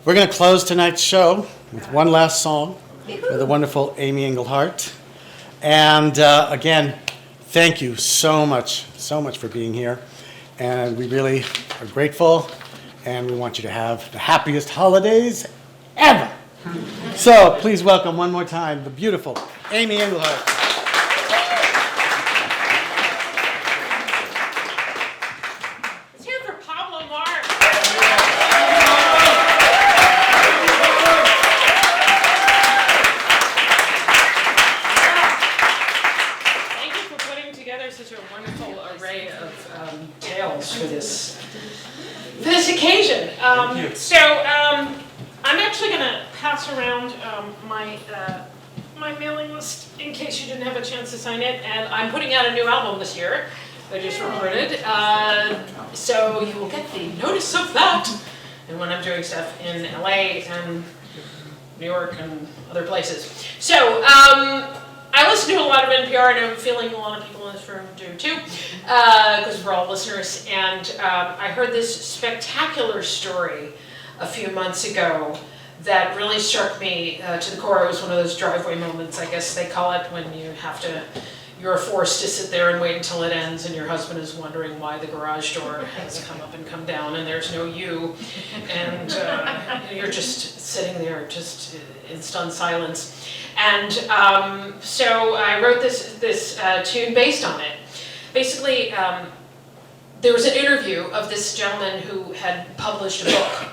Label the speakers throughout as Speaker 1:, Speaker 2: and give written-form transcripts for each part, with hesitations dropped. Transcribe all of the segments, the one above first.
Speaker 1: We're going to close tonight's show with one last song by the wonderful Amy Engelhardt. And again, thank you so much for being here. And we really are grateful, and we want you to have the happiest holidays ever. So please welcome one more time the beautiful Amy Engelhardt.
Speaker 2: For this occasion. I'm actually going to pass around my mailing list in case you didn't have a chance to sign it. And I'm putting out a new album this year. I just recorded. So you will get the notice of that. And when I'm doing stuff in LA and New York and other places. So I listen to a lot of NPR, and I'm feeling a lot of people in this room do too, because we're all listeners. And I heard this spectacular story a few months ago that really struck me to the core. It was one of those driveway moments, I guess they call it, when you're forced to sit there and wait until it ends, and your husband is wondering why the garage door has come up and come down, and there's no you, and you're just sitting there, just in stunned silence. And so I wrote this tune based on it. Basically, there was an interview of this gentleman who had published a book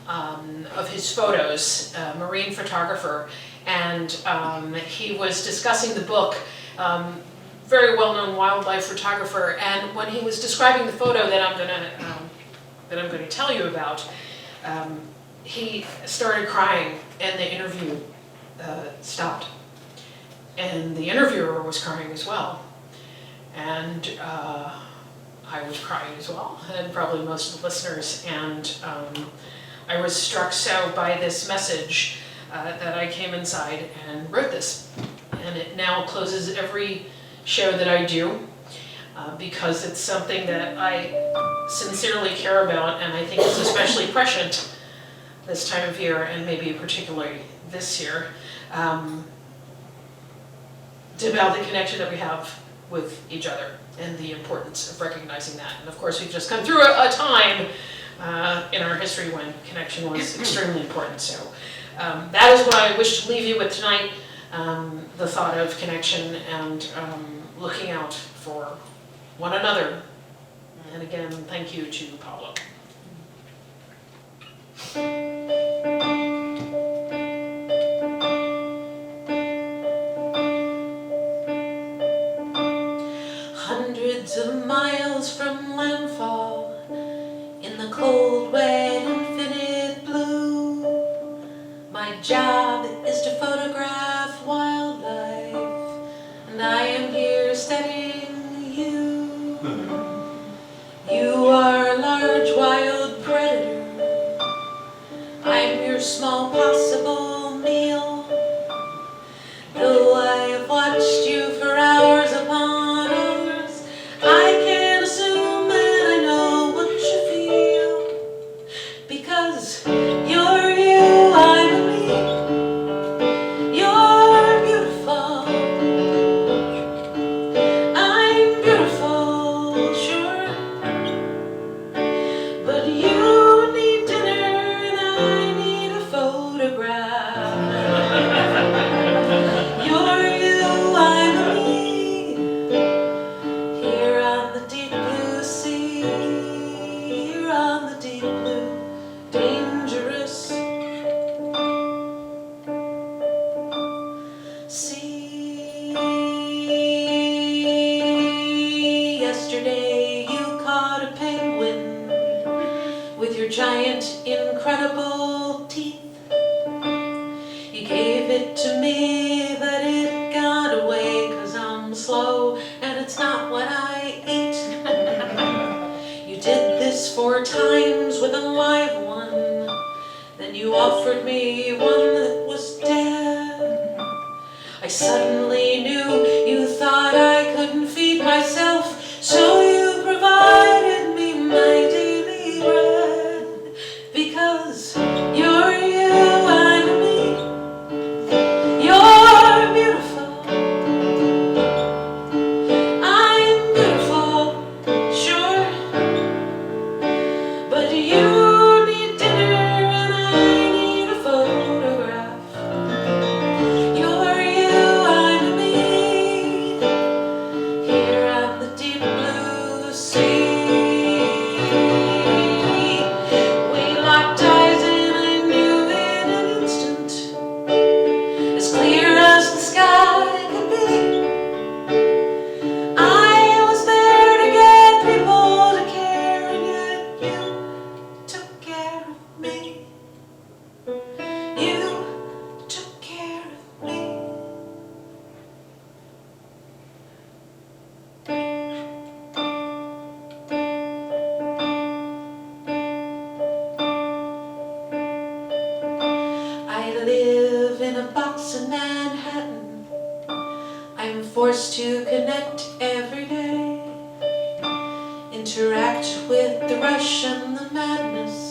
Speaker 2: of his photos, marine photographer, and he was discussing the book, very well-known wildlife photographer, and when he was describing the photo that I'm going to tell you about, he started crying, and the interview stopped. And the interviewer was crying as well. And I was crying as well, and probably most of the listeners. And I was struck so by this message that I came inside and wrote this. And it now closes every show that I do because it's something that I sincerely care about, and I think it's especially prescient this time of year, and maybe particularly this year, about the connection that we have with each other and the importance of recognizing that. And of course, we've just come through a time in our history when connection was extremely important. So that is what I wish to leave you with tonight, the thought of connection and looking out for one another. And again, thank you to Pablo.
Speaker 3: Hundreds of miles from landfall, in the cold, wet, infinite blue, my job is to photograph wildlife, and I am here studying you. You are a large wild predator, I'm your small possible meal. Though I have watched you for hours upon hours, I can't assume that I know what you feel. Because you're you, I'm me. You're beautiful. I'm beautiful, sure. But you need dinner and I need a photograph. You're you, I'm me. Here on the deep blue sea, here on the deep blue, dangerous sea. Yesterday you caught a penguin with your giant, incredible teeth. You gave it to me, but it got away, 'cause I'm slow and it's not what I ate. You did this 4 times with a live one, then you offered me one that was dead. I suddenly knew you thought I couldn't feed myself, so you provided me my daily bread. Because you're house in Manhattan. I'm forced to connect every day, interact with the rush and the madness.